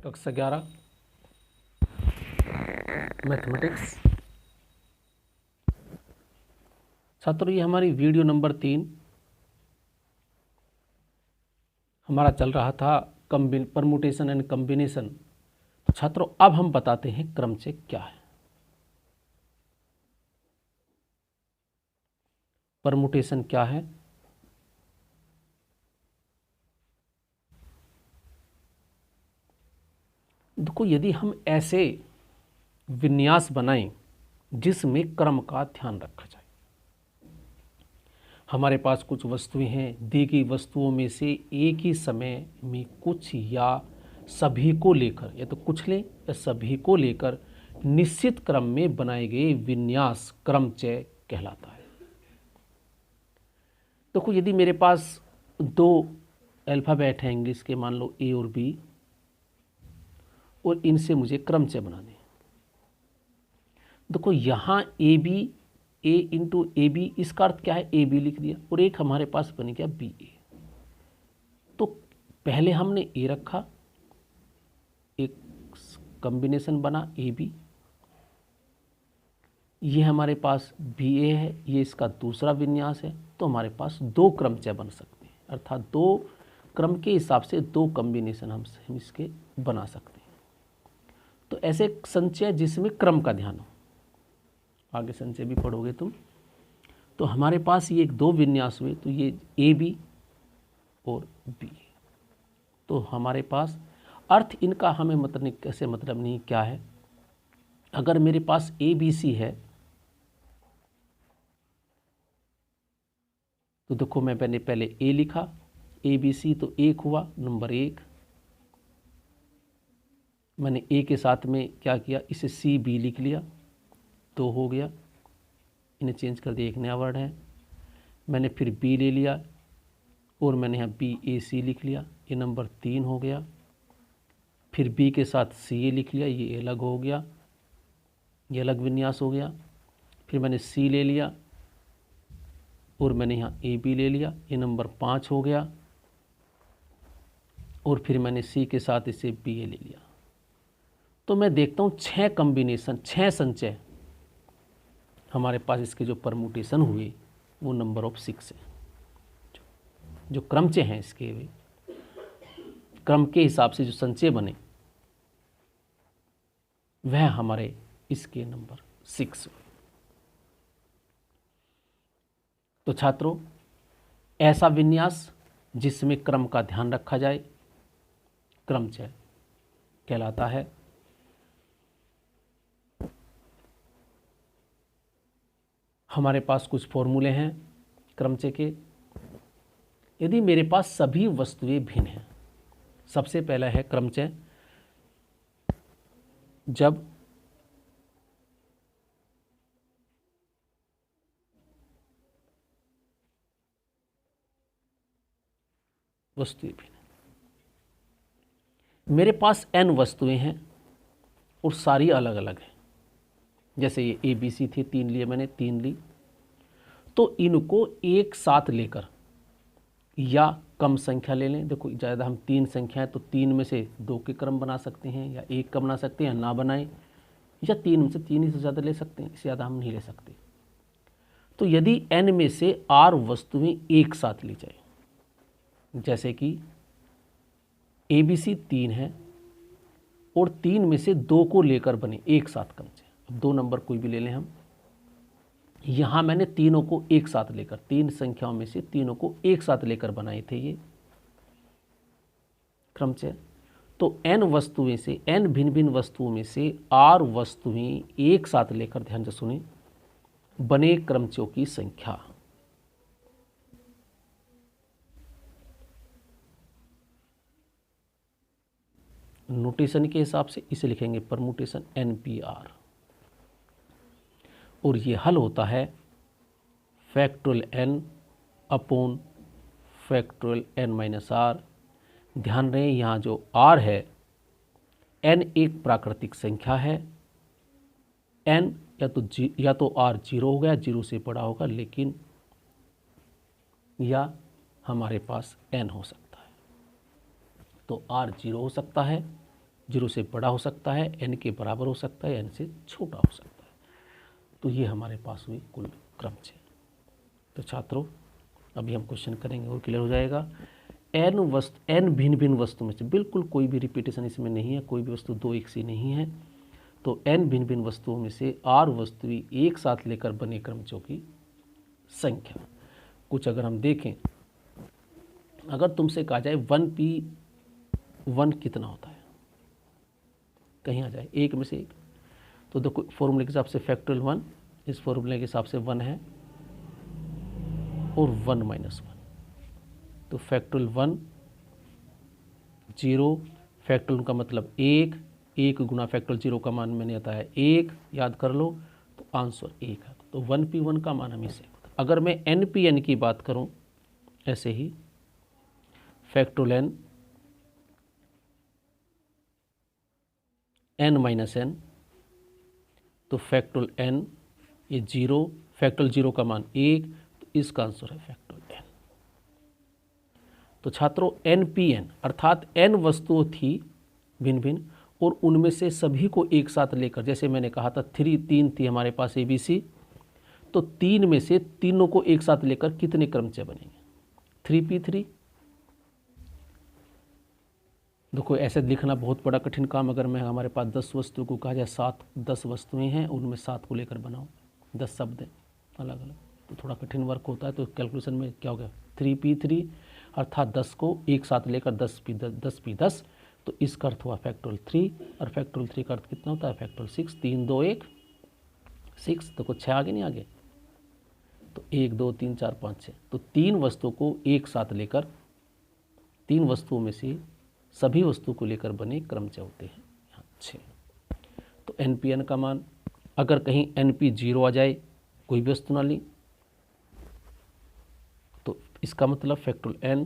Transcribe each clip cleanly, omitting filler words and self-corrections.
कक्षा 11 मैथमेटिक्स। छात्रों, ये हमारी वीडियो नंबर 3 हमारा चल रहा था परमुटेशन एंड कम्बिनेशन। तो छात्रों, अब हम बताते हैं क्रमचय क्या है। परमुटेशन क्या है, देखो, यदि हम ऐसे विन्यास बनाएं जिसमें क्रम का ध्यान रखा जाए। हमारे पास कुछ वस्तुएं हैं, दी गई वस्तुओं में से एक ही समय में कुछ या सभी को लेकर, या तो कुछ लें या सभी को लेकर निश्चित क्रम में बनाए गए विन्यास क्रमचय कहलाता है। देखो, यदि मेरे पास दो अल्फ़ाबेट हैं इंग्लिश के, मान लो ए और बी, और इनसे मुझे क्रमचय बनाने हैं। देखो, यहाँ A B, A into A B, इसका अर्थ क्या है, ए बी लिख दिया, और एक हमारे पास बन गया बी ए। तो पहले हमने ए रखा, एक कॉम्बिनेशन बना ए बी, ये हमारे पास बी ए है, ये इसका दूसरा विन्यास है। तो हमारे पास दो क्रमचय बन सकते हैं, अर्थात दो क्रम के हिसाब से दो कॉम्बिनेशन हम इसके बना सकते हैं। तो ऐसे संचय जिसमें क्रम का ध्यान हो, आगे संचय भी पढ़ोगे तुम। तो हमारे पास ये एक दो विन्यास हुए, तो ये ए बी और बी। तो हमारे पास अर्थ इनका हमें मतलब कैसे मतलब नहीं क्या है। अगर मेरे पास ए बी सी है, तो देखो मैं मैंने पहले ए लिखा, ए बी सी, तो एक हुआ नंबर एक। मैंने ए के साथ में क्या किया, इसे सी बी लिख लिया, दो हो गया। इन्हें चेंज कर दिया, एक नया वर्ड है। मैंने फिर बी ले लिया और मैंने यहाँ बी ए सी लिख लिया, ये नंबर 3 हो गया। फिर बी के साथ सी ए लिख लिया, ये अलग हो गया, ये अलग विन्यास हो गया। फिर मैंने सी ले लिया और मैंने यहाँ ए बी ले लिया, ये नंबर 5 हो गया। और फिर मैंने सी के साथ इसे बी ए ले लिया। तो मैं देखता हूँ 6 कॉम्बिनेशन, 6 संचय हमारे पास इसके जो परमुटेशन हुए वो नंबर ऑफ 6 है। जो क्रमचय हैं इसके, वे क्रम के हिसाब से जो संचय बने वह हमारे इसके नंबर 6 हुए। तो छात्रों, ऐसा विन्यास जिसमें क्रम का ध्यान रखा जाए क्रमचय कहलाता है। हमारे पास कुछ फॉर्मूले हैं क्रमचय के। यदि मेरे पास सभी वस्तुएं भिन्न हैं, सबसे पहला है क्रमचय जब वस्तुएं भिन्न हैं। मेरे पास n वस्तुएं हैं और सारी अलग अलग हैं। जैसे ये ए बी सी थी, 3 लिए मैंने, 3 ली। तो इनको एक साथ लेकर या कम संख्या ले लें। देखो, ज़्यादा हम 3 संख्या है तो 3 में से 2 के क्रम बना सकते हैं, या 1 का बना सकते हैं, या ना बनाएं, या 3 में से 3 ही से ज़्यादा ले सकते हैं, इससे ज़्यादा हम नहीं ले सकते। तो यदि n में से r वस्तुएं एक साथ ली जाए, जैसे कि ए बी सी 3 है और 3 में से 2 को लेकर बने एक साथ क्रमचय। अब 2 नंबर कोई भी ले लें हम, यहाँ मैंने तीनों को एक साथ लेकर, 3 संख्याओं में से तीनों को एक साथ लेकर बनाए थे ये क्रमचय। तो n वस्तुएं से, n भिन्न भिन्न वस्तुओं में से r वस्तुएं एक साथ लेकर, ध्यान से सुने, बने क्रमचयों की संख्या। नोटेशन के हिसाब से इसे लिखेंगे परमुटेशन NPR, और ये हल होता है factorial n upon factorial n minus r। ध्यान रहे, यहाँ जो r है, n एक प्राकृतिक संख्या है। n या तो r 0 हो गया, 0 से बड़ा होगा, लेकिन या हमारे पास n हो सकता है। तो r 0 हो सकता है, 0 से बड़ा हो सकता है, n के बराबर हो सकता है, n से छोटा हो सकता है। तो ये हमारे पास हुई कुल क्रमचय। तो छात्रों अभी हम क्वेश्चन करेंगे और क्लियर हो जाएगा। n भिन्न भिन्न वस्तु में से, बिल्कुल कोई भी रिपीटेशन इसमें नहीं है, कोई भी वस्तु दो एक सी नहीं है। तो n भिन्न भिन्न वस्तुओं में से r वस्तुएं एक साथ लेकर बने क्रमचयों की संख्या। कुछ अगर हम देखें, अगर तुमसे कहा जाए 1p1 कितना होता है, कहीं आ जाए एक में से एक, तो देखो फॉर्मूले के हिसाब से फैक्टोरियल 1, इस फॉर्मूले के हिसाब से 1 है और 1 माइनस 1, तो फैक्टोरियल 1 0, फैक्टोरियल का मतलब 1, 1 गुना फैक्टोरियल 0 का मान मैंने आता है 1, याद कर लो, तो आंसर 1 है। तो 1p1 का मान हमेशा। अगर मैं npn की बात करूं, ऐसे ही फैक्टोरियल n माइनस n, तो फैक्टोरियल n ये 0, फैक्टोरियल 0 का मान 1, तो इसका आंसर है फैक्टोरियल n। तो छात्रों npn अर्थात n वस्तुएं थी भिन्न भिन्न, और उनमें से सभी को एक साथ लेकर, जैसे मैंने कहा था 3 थी हमारे पास ABC, तो 3 में से तीनों को एक साथ लेकर कितने क्रमचय बनेंगे? 3p3। देखो ऐसे लिखना बहुत बड़ा कठिन काम। अगर मैं हमारे पास 10 वस्तुओं को कहा जाए 10 वस्तुएं हैं, उनमें 7 को लेकर बनाओ, 10 शब्द अलग अलग, तो थोड़ा कठिन वर्क होता है। तो कैलकुलेशन में क्या हो गया, 3p3 अर्थात 10 को एक साथ लेकर 10p10, तो इसका अर्थ हुआ फैक्टोरियल 3, और फैक्टोरियल 3 का अर्थ कितना होता है, फैक्टोरियल 6, 3 2 1 6, देखो 6 आगे नहीं आगे, तो 1 2 3 4 5 6, तो 3 वस्तुओं को एक साथ लेकर, 3 वस्तुओं में से सभी वस्तु को लेकर बने क्रमचय होते हैं यहाँ 6। तो npn का मान, अगर कहीं np 0 आ जाए, कोई भी वस्तु ना ली, तो इसका मतलब factorial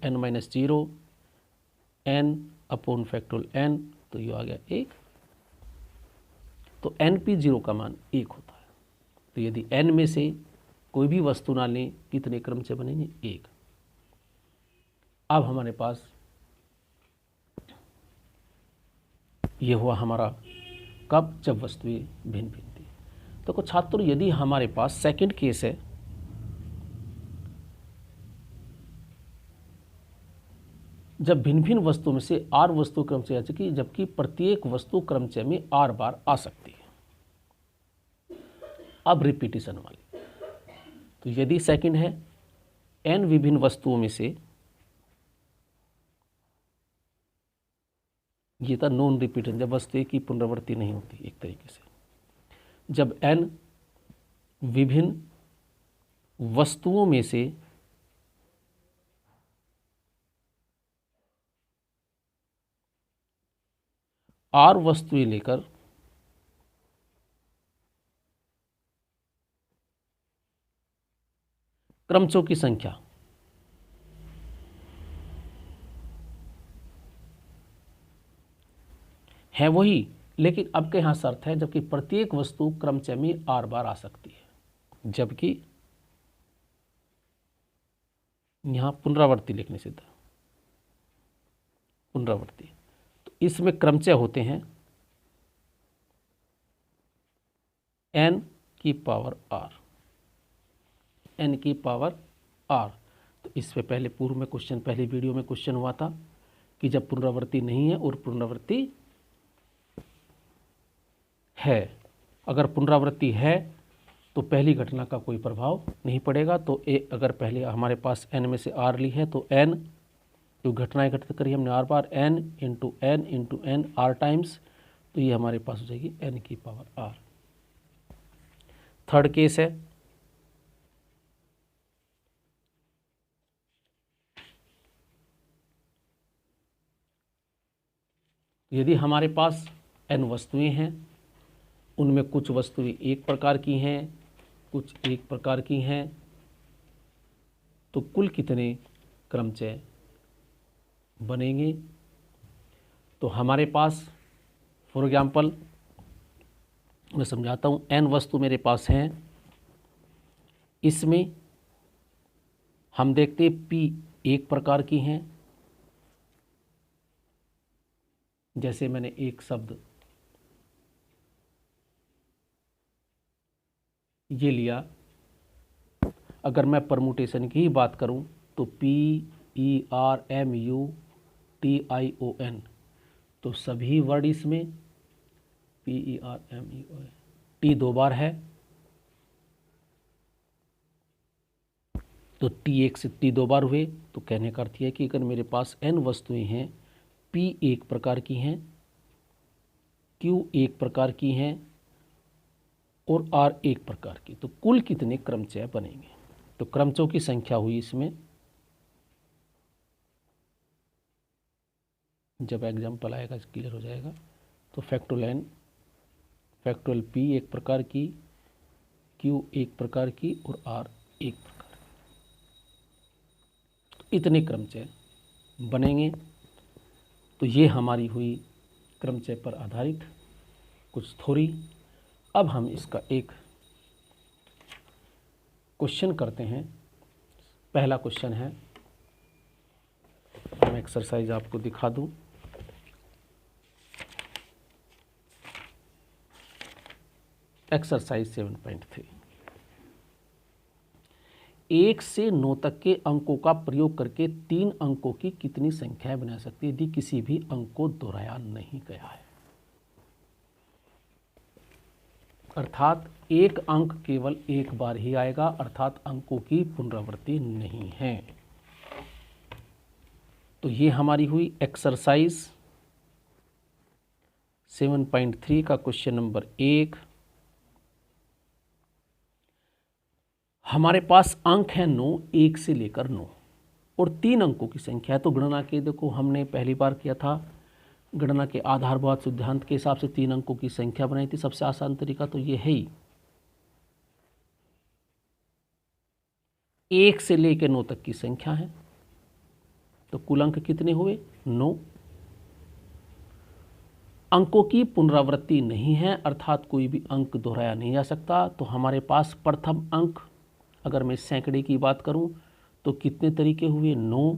n minus 0 n upon factorial n, तो ये आ गया 1। तो np 0 का मान 1 होता है। तो यदि n में से कोई भी वस्तु ना लें, कितने क्रमचय बनेंगे, 1। अब हमारे पास ये हुआ हमारा कब, जब वस्तुएं भिन्न भिन्न थी। तो कुछ छात्रों यदि हमारे पास सेकंड केस है, जब भिन्न भिन्न वस्तुओं में से r वस्तु क्रमचय आ चुकी, जबकि प्रत्येक वस्तु क्रमचय में r बार आ सकती है। अब रिपीटिशन वाली, तो यदि सेकंड है n विभिन्न वस्तुओं में से, ये था नॉन रिपीटेशन, जब वस्तु की पुनरावृत्ति नहीं होती एक तरीके से, जब n विभिन्न वस्तुओं में से r वस्तुएं लेकर क्रमचयों की संख्या है वही, लेकिन अब के यहाँ शर्त है, जबकि प्रत्येक वस्तु क्रमचय में r बार आ सकती है, जबकि यहाँ पुनरावृत्ति लिखने से था पुनरावृत्ति, तो इसमें क्रमचय होते हैं n की पावर r, n की पावर r। तो इस पे पहले पूर्व में क्वेश्चन, पहली वीडियो में क्वेश्चन हुआ था कि जब पुनरावृत्ति नहीं है और पुनरावृत्ति है, अगर पुनरावृत्ति है तो पहली घटना का कोई प्रभाव नहीं पड़ेगा। तो अगर पहले हमारे पास n में से r ली है, तो n जो घटनाएं घटित करी हमने r बार, n into n r times, तो ये हमारे पास हो जाएगी n की पावर r। थर्ड केस है, यदि हमारे पास n वस्तुएं हैं, उनमें कुछ वस्तुएं एक प्रकार की हैं, कुछ एक प्रकार की हैं, तो कुल कितने क्रमचय बनेंगे? तो हमारे पास फॉर एग्जाम्पल मैं समझाता हूँ, n वस्तु मेरे पास हैं, इसमें हम देखते हैं p एक प्रकार की हैं, जैसे मैंने एक शब्द ये लिया, अगर मैं परमुटेशन की ही बात करूं तो PERMUTION, तो सभी वर्ड इसमें PERMUTION, टी 2 बार है तो टी 1 से टी 2 बार हुए। तो कहने का अर्थ यह है कि अगर मेरे पास n वस्तुएं हैं, P एक प्रकार की हैं, Q एक प्रकार की हैं और R एक प्रकार की, तो कुल कितने क्रमचय बनेंगे? तो क्रमचयों की संख्या हुई इसमें, जब एग्जाम्पल आएगा क्लियर हो जाएगा। तो फैक्टोरियल n, फैक्टोरियल P एक प्रकार की, Q एक प्रकार की और R एक प्रकार की, तो इतने क्रमचय बनेंगे। तो ये हमारी हुई क्रमचय पर आधारित कुछ थ्योरी। अब हम इसका एक क्वेश्चन करते हैं। पहला क्वेश्चन है, मैं एक्सरसाइज आपको दिखा दूं। एक्सरसाइज 7.3, 1 से 9 तक के अंकों का प्रयोग करके 3 अंकों की कितनी संख्याएं बना सकती है यदि किसी भी अंक को दोहराया नहीं गया है? अर्थात एक अंक केवल एक बार ही आएगा, अर्थात अंकों की पुनरावृत्ति नहीं है। तो ये हमारी हुई एक्सरसाइज 7.3 का क्वेश्चन नंबर 1। हमारे पास अंक है 9, 1 से लेकर 9 और 3 अंकों की संख्या है। तो गणना के देखो हमने पहली बार किया था, गणना के आधारभूत सिद्धांत के हिसाब से 3 अंकों की संख्या बनाई थी। सबसे आसान तरीका तो ये है ही, 1 से लेकर 9 तक की संख्या है, तो कुल अंक कितने हुए? 9। अंकों की पुनरावृत्ति नहीं है, अर्थात कोई भी अंक दोहराया नहीं जा सकता। तो हमारे पास प्रथम अंक, अगर मैं सैकड़े की बात करूं तो कितने तरीके हुए? 9।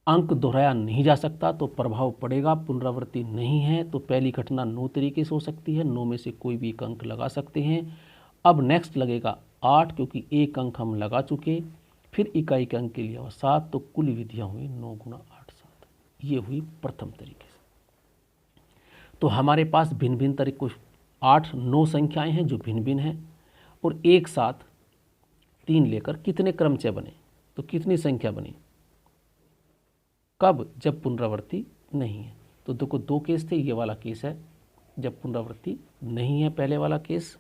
अंक दोहराया नहीं जा सकता तो प्रभाव पड़ेगा, पुनरावृत्ति नहीं है, तो पहली घटना 9 तरीके से हो सकती है, 9 में से कोई भी एक अंक लगा सकते हैं। अब नेक्स्ट लगेगा 8, क्योंकि एक अंक हम लगा चुके, फिर इकाई के अंक के लिए 7, तो कुल विधियां हुई 9 गुणा 8 7। ये हुई प्रथम तरीके से। तो हमारे पास भिन्न भिन्न तरीकों 8 9 संख्याएं हैं जो भिन्न भिन्न हैं, और एक साथ 3 लेकर कितने क्रमचय बने? तो कितनी संख्या बनी? कब? जब पुनरावृत्ति नहीं है। तो देखो 2 केस थे, ये वाला केस है जब पुनरावृत्ति नहीं है, पहले वाला केस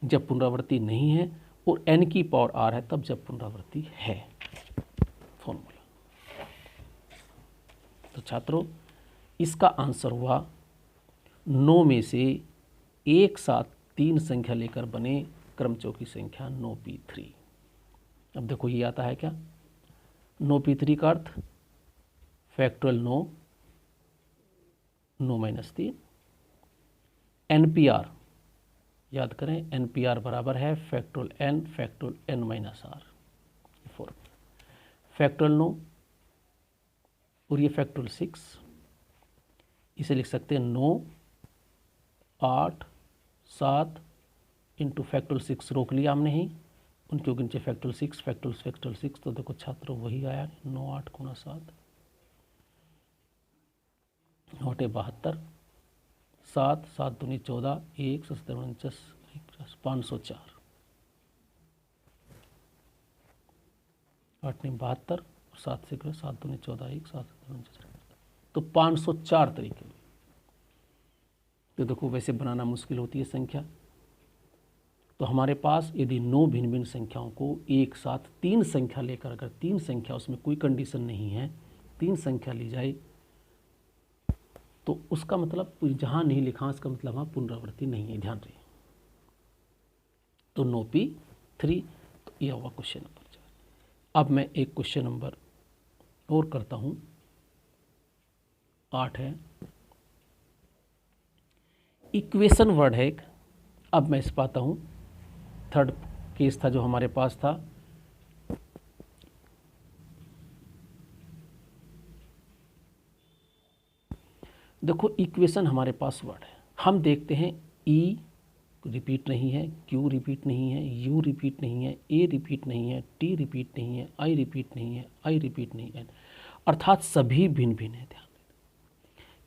जब पुनरावृत्ति नहीं है, और n की पावर r है तब जब पुनरावृत्ति है। फॉर्मूला। तो छात्रों इसका आंसर हुआ 9 में से एक साथ 3 संख्या लेकर बने क्रमचयों की संख्या 9p3। अब देखो ये आता है क्या? 9p3 का अर्थ फैक्टोरियल 9, 9 - 3। NPR याद करें, NPR बराबर है factorial n factorial n - r, 4 factorial 9 और ये फैक्टोरियल 6। इसे लिख सकते हैं 9 8 7 इंटू फैक्टोरियल 6 रोक लिया हमने ही, उनके नीचे फैक्टोरियल 6 फैक्टोरियल 6। तो देखो छात्रों वही आया 9 8 गुणा 7 9 72, 7 7 दूनी 14, 1 7 49 504, 8 9 72 और 7 से 7 दूनी 14, 1 7 49, तो 504 तरीके। तो देखो वैसे बनाना मुश्किल होती है संख्या। तो हमारे पास यदि 9 भिन्न भिन्न संख्याओं को एक साथ 3 संख्या लेकर, अगर 3 संख्या उसमें कोई कंडीशन नहीं है, 3 संख्या ली जाए, तो उसका मतलब जहाँ नहीं लिखा इसका मतलब वहाँ पुनरावृत्ति नहीं है, ध्यान रहे। तो 9p3। तो यह हुआ क्वेश्चन नंबर 4। अब मैं एक क्वेश्चन नंबर और करता हूँ, 8 है, इक्वेशन वर्ड है एक। अब मैं इस पाता हूँ, थर्ड केस था जो हमारे पास था, देखो इक्वेशन हमारे पास वर्ड है, हम देखते हैं ई रिपीट नहीं है, क्यू रिपीट नहीं है, यू रिपीट नहीं है, ए रिपीट नहीं है, टी रिपीट नहीं है, आई रिपीट नहीं है, आई रिपीट नहीं है, अर्थात सभी भिन्न भिन्न है। ध्यान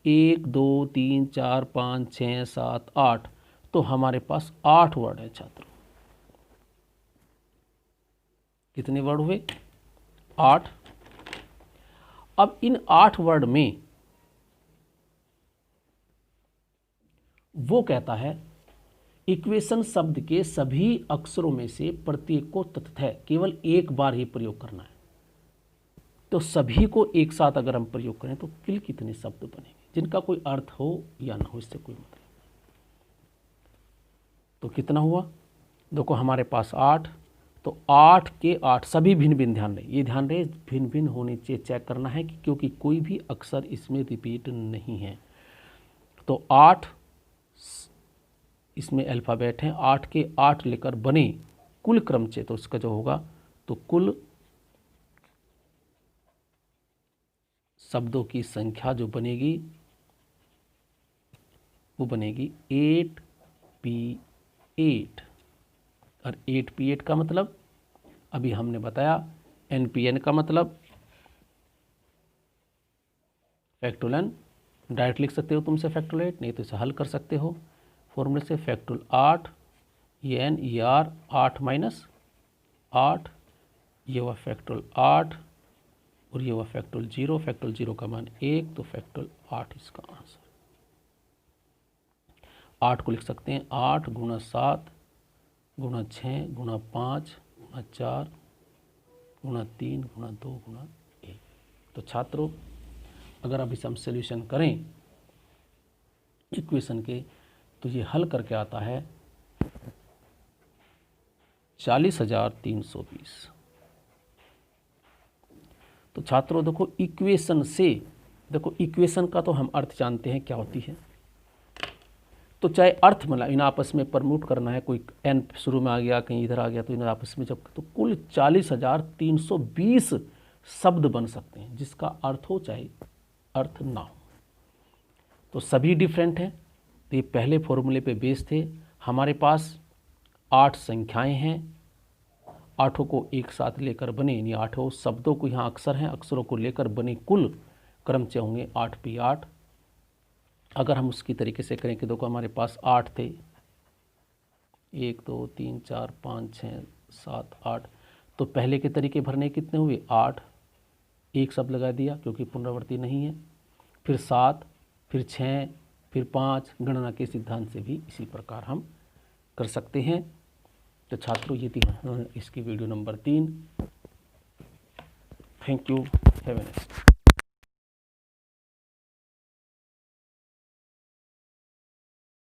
1 2 3 4 5 6 7 8, तो हमारे पास 8 वर्ड है छात्रों। कितने वर्ड हुए? 8। अब इन 8 वर्ड में वो कहता है इक्वेशन शब्द के सभी अक्षरों में से प्रत्येक को तथ्य केवल एक बार ही प्रयोग करना है। तो सभी को एक साथ अगर हम प्रयोग करें तो कुल कितने शब्द बनेंगे, जिनका कोई अर्थ हो या ना हो, इससे कोई मतलब। तो कितना हुआ? देखो हमारे पास 8, तो 8 के 8 सभी भिन्न भिन्न, ध्यान रहे, ये ध्यान रहे भिन्न भिन्न होने चाहिए, चेक करना है कि क्योंकि कोई भी अक्षर इसमें रिपीट नहीं है। तो 8 इसमें अल्फ़ाबेट हैं, 8 के 8 लेकर बने कुल क्रमचय, तो इसका जो होगा तो कुल शब्दों की संख्या जो बनेगी वो बनेगी 8p8। और 8p8 का मतलब अभी हमने बताया, npn का मतलब फैक्टोलन, डायरेक्ट लिख सकते हो तुमसे फैक्टोलेट, नहीं तो इसे हल कर सकते हो फॉर्मूले से। फैक्टोल 8 ये n ये r 8 माइनस 8, ये हुआ फैक्टोल 8 और ये हुआ फैक्टोल 0, फैक्टोल 0 का मान 1, तो फैक्टोल 8 इसका आंसर। 8 को लिख सकते हैं 8 गुणा 7 गुणा 6 गुणा 5 गुणा 4 गुणा 3 गुणा 2 गुणा 1। तो छात्रों अगर अब इसे हम सॉल्यूशन करें इक्वेशन के, तो ये हल करके आता है 40,320। तो छात्रों देखो इक्वेशन से, देखो इक्वेशन का तो हम अर्थ जानते हैं क्या होती है, तो चाहे अर्थ मतलब इन आपस में प्रमोट करना है, कोई एन शुरू में आ गया कहीं इधर आ गया, तो इन आपस में जब, तो कुल 40,320 शब्द बन सकते हैं, जिसका अर्थ हो चाहे अर्थ ना हो। तो सभी डिफरेंट हैं। तो ये पहले फॉर्मूले पे बेस थे। हमारे पास 8 संख्याएं हैं, 8 को एक साथ लेकर बने, यानी 8 शब्दों को, यहाँ अक्षर हैं, अक्षरों को लेकर बने कुल क्रमचय होंगे 8p8। अगर हम उसकी तरीके से करें कि देखो हमारे पास 8 थे, 1 2 3 4 5 6 7 8, तो पहले के तरीके भरने कितने हुए? 8, एक शब्द लगा दिया क्योंकि पुनरावृत्ति नहीं है, फिर 7, फिर 6, फिर 5, गणना के सिद्धांत से भी इसी प्रकार हम कर सकते हैं। तो छात्रों ये थी इसकी video number 3। Thank you, have a nice day.